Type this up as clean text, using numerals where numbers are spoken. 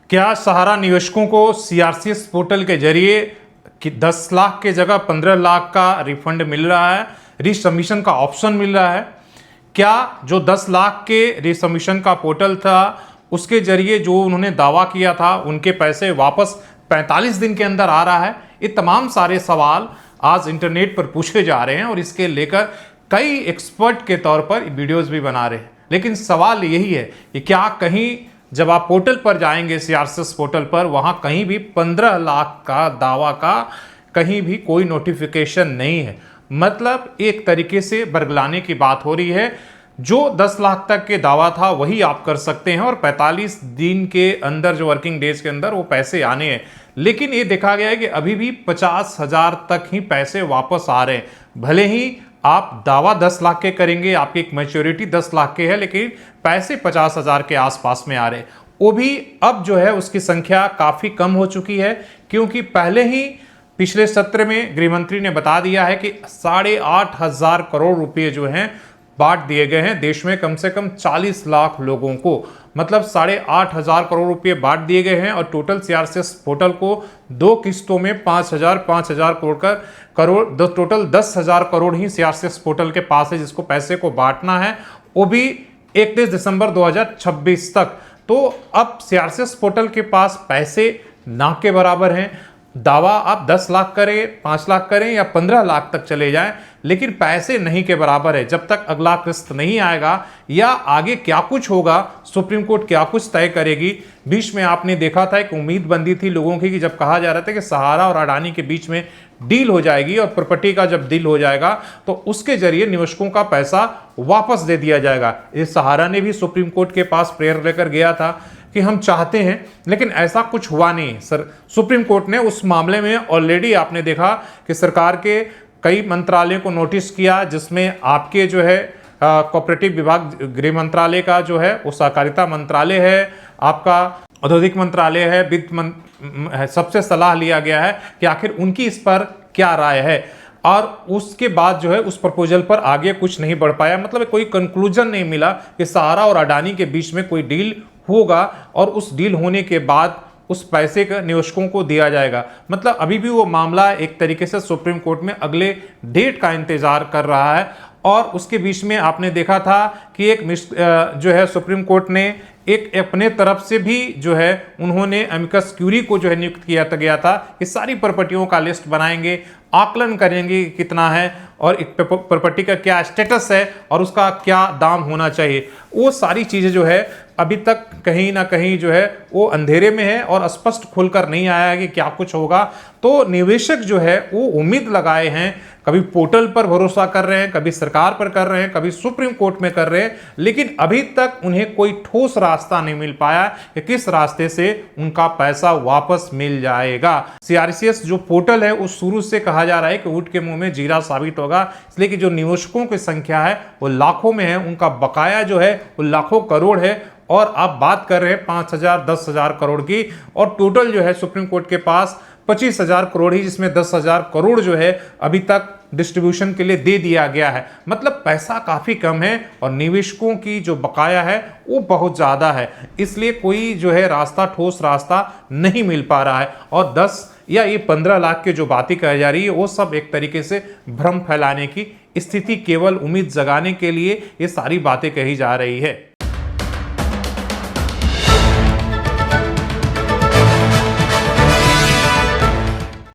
क्या सहारा निवेशकों को सीआरसीएस पोर्टल के जरिए कि 10 लाख के जगह 15 लाख का रिफंड मिल रहा है, रिसबमिशन का ऑप्शन मिल रहा है? क्या जो 10 लाख के रिसबमिशन का पोर्टल था उसके जरिए जो उन्होंने दावा किया था उनके पैसे वापस 45 दिन के अंदर आ रहा है? ये तमाम सारे सवाल आज इंटरनेट पर पूछे जा रहे हैं और इसके लेकर कई एक्सपर्ट के तौर पर वीडियोस भी बना रहे हैं। लेकिन सवाल यही है कि क्या कहीं जब आप पोर्टल पर जाएंगे सीआरसीएस पोर्टल पर, वहां कहीं भी 15 लाख का दावा का कहीं भी कोई नोटिफिकेशन नहीं है। मतलब एक तरीके से बरगलाने की बात हो रही है। जो 10 लाख तक के दावा था वही आप कर सकते हैं और 45 दिन के अंदर, जो वर्किंग डेज के अंदर, वो पैसे आने हैं। लेकिन ये देखा गया है कि अभी भी 50,000 तक ही पैसे वापस आ रहे हैं। भले ही आप दावा 10 लाख के करेंगे, आपकी एक मैच्योरिटी 10 लाख के है, लेकिन पैसे 50,000 के आसपास में आ रहे हैं। वो भी अब जो है उसकी संख्या काफ़ी कम हो चुकी है, क्योंकि पहले ही पिछले सत्र में गृह मंत्री ने बता दिया है कि 8,500 करोड़ रुपए जो हैं बांट दिए गए हैं देश में कम से कम 40 लाख लोगों को। मतलब 8,500 करोड़ रुपए बांट दिए गए हैं और टोटल सीआरसीएस पोर्टल को 2 किस्तों में 5,000 करोड़ टोटल 10,000 करोड़ ही सीआरसीएस पोर्टल के पास है, जिसको पैसे को बांटना है, वो भी 31 दिसंबर 2026 तक। तो अब सीआरसीएस पोर्टल के पास पैसे ना के बराबर हैं। दावा आप 10 लाख करें, 5 लाख करें या 15 लाख तक चले जाएं, लेकिन पैसे नहीं के बराबर है। जब तक अगला किस्त नहीं आएगा या आगे क्या कुछ होगा, सुप्रीम कोर्ट क्या कुछ तय करेगी। बीच में आपने देखा था एक उम्मीद बंदी थी लोगों की कि जब कहा जा रहा था कि सहारा और अडानी के बीच में डील हो जाएगी और प्रॉपर्टी का जब डील हो जाएगा तो उसके जरिए निवेशकों का पैसा वापस दे दिया जाएगा। इस सहारा ने भी सुप्रीम कोर्ट के पास प्रेयर लेकर गया था कि हम चाहते हैं, लेकिन ऐसा कुछ हुआ नहीं। सुप्रीम कोर्ट ने उस मामले में ऑलरेडी आपने देखा कि सरकार के कई मंत्रालयों को नोटिस किया, जिसमें आपके जो है कोऑपरेटिव विभाग, गृह मंत्रालय का जो है वो सहकारिता मंत्रालय है, आपका औद्योगिक मंत्रालय है, वित्त सबसे सलाह लिया गया है कि आखिर उनकी इस पर क्या राय है। और उसके बाद जो है उस प्रपोजल पर आगे कुछ नहीं बढ़ पाया। मतलब कोई कंक्लूजन नहीं मिला कि सहारा और अडानी के बीच में कोई डील होगा और उस डील होने के बाद उस पैसे का निवेशकों को दिया जाएगा। मतलब अभी भी वो मामला एक तरीके से सुप्रीम कोर्ट में अगले डेट का इंतजार कर रहा है। और उसके बीच में आपने देखा था कि एक जो है सुप्रीम कोर्ट ने एक अपने तरफ से भी जो है उन्होंने अमिकस क्यूरी को जो है नियुक्त किया गया था कि सारी प्रॉपर्टियों का लिस्ट बनाएंगे, आकलन करेंगे कितना है और प्रॉपर्टी का क्या स्टेटस है और उसका क्या दाम होना चाहिए। वो सारी चीज़ें जो है अभी तक कहीं ना कहीं जो है वो अंधेरे में है और स्पष्ट खुलकर नहीं आया है कि क्या कुछ होगा। तो निवेशक जो है वो उम्मीद लगाए हैं, कभी पोर्टल पर भरोसा कर रहे हैं, कभी सरकार पर कर रहे हैं, कभी सुप्रीम कोर्ट में कर रहे हैं, लेकिन अभी तक उन्हें कोई ठोस रास्ता नहीं मिल पाया कि किस रास्ते से उनका पैसा वापस मिल जाएगा। सीआरसीएस जो पोर्टल है वो शुरू से कहा जा रहा है कि ऊंट के मुंह में जीरा साबित होगा, इसलिए कि जो निवेशकों की संख्या है वो लाखों में है, उनका बकाया जो है वो लाखों करोड़ है। और आप बात कर रहे हैं 5,000 10,000 करोड़ की, और टोटल जो है सुप्रीम कोर्ट के पास 25,000 करोड़ ही, जिसमें 10,000 करोड़ जो है अभी तक डिस्ट्रीब्यूशन के लिए दे दिया गया है। मतलब पैसा काफ़ी कम है और निवेशकों की जो बकाया है वो बहुत ज़्यादा है, इसलिए कोई जो है रास्ता, ठोस रास्ता नहीं मिल पा रहा है। और 10 या ये 15 लाख की जो बातें कही जा रही है वो सब एक तरीके से भ्रम फैलाने की स्थिति, केवल उम्मीद जगाने के लिए ये सारी बातें कही जा रही है।